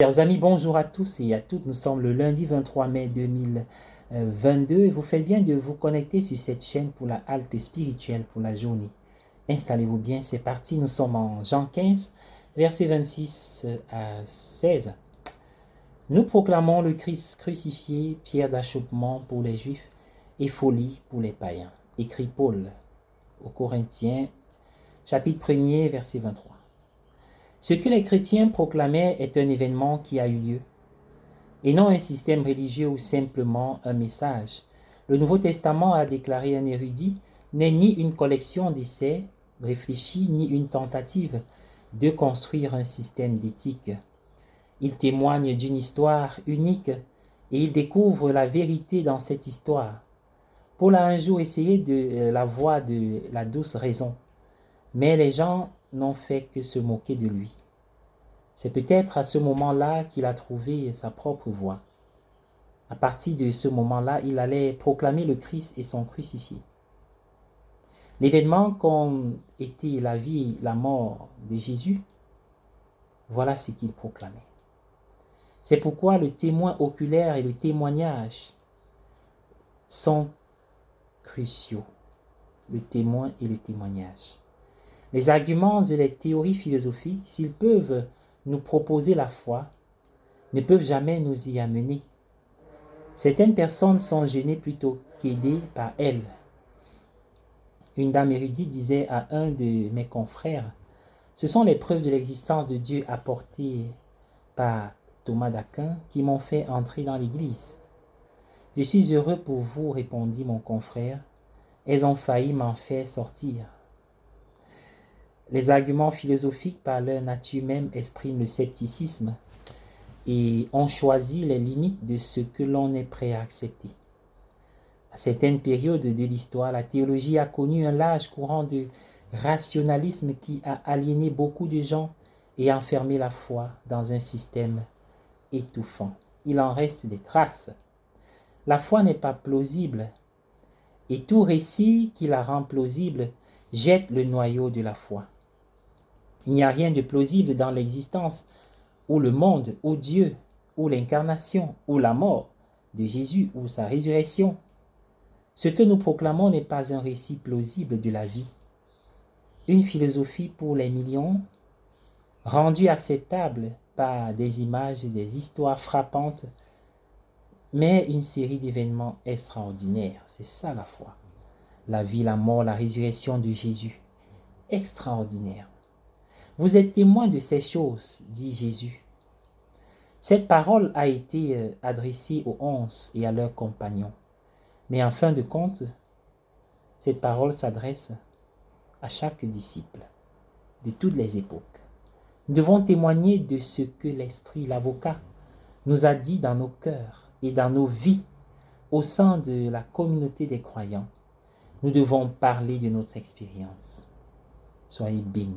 Chers amis, bonjour à tous et à toutes. Nous sommes le lundi 23 mai 2022 et vous faites bien de vous connecter sur cette chaîne pour la halte spirituelle pour la journée. Installez-vous bien, c'est parti. Nous sommes en Jean 15, versets 26 à 16. Nous proclamons le Christ crucifié, pierre d'achoppement pour les Juifs et folie pour les païens. Écrit Paul aux Corinthiens, chapitre 1er, verset 23. Ce que les chrétiens proclamaient est un événement qui a eu lieu, et non un système religieux ou simplement un message. Le Nouveau Testament, a déclaré un érudit, n'est ni une collection d'essais réfléchis, ni une tentative de construire un système d'éthique. Il témoigne d'une histoire unique et il découvre la vérité dans cette histoire. Paul a un jour essayé de la voie de la douce raison, mais les gens n'ont fait que se moquer de lui. C'est peut-être à ce moment-là qu'il a trouvé sa propre voie. À partir de ce moment-là, il allait proclamer le Christ et son crucifié. L'événement qu'ont été la vie et la mort de Jésus, voilà ce qu'il proclamait. C'est pourquoi le témoin oculaire et le témoignage sont cruciaux. Le témoin et le témoignage. Les arguments et les théories philosophiques, s'ils peuvent nous proposer la foi, ne peuvent jamais nous y amener. Certaines personnes sont gênées plutôt qu'aidées par elles. Une dame érudite disait à un de mes confrères, « Ce sont les preuves de l'existence de Dieu apportées par Thomas d'Aquin qui m'ont fait entrer dans l'Église. » « Je suis heureux pour vous, répondit mon confrère, elles ont failli m'en faire sortir. » Les arguments philosophiques par leur nature même expriment le scepticisme et ont choisi les limites de ce que l'on est prêt à accepter. À certaines périodes de l'histoire, la théologie a connu un large courant de rationalisme qui a aliéné beaucoup de gens et enfermé la foi dans un système étouffant. Il en reste des traces. La foi n'est pas plausible et tout récit qui la rend plausible jette le noyau de la foi. Il n'y a rien de plausible dans l'existence ou le monde ou Dieu ou l'incarnation ou la mort de Jésus ou sa résurrection. Ce que nous proclamons n'est pas un récit plausible de la vie, une philosophie pour les millions, rendue acceptable par des images et des histoires frappantes, mais une série d'événements extraordinaires. C'est ça la foi. La vie, la mort, la résurrection de Jésus. Extraordinaire. Vous êtes témoins de ces choses, dit Jésus. Cette parole a été adressée aux 11 et à leurs compagnons. Mais en fin de compte, cette parole s'adresse à chaque disciple de toutes les époques. Nous devons témoigner de ce que l'Esprit, l'Avocat, nous a dit dans nos cœurs et dans nos vies au sein de la communauté des croyants. Nous devons parler de notre expérience. Soyez bénis.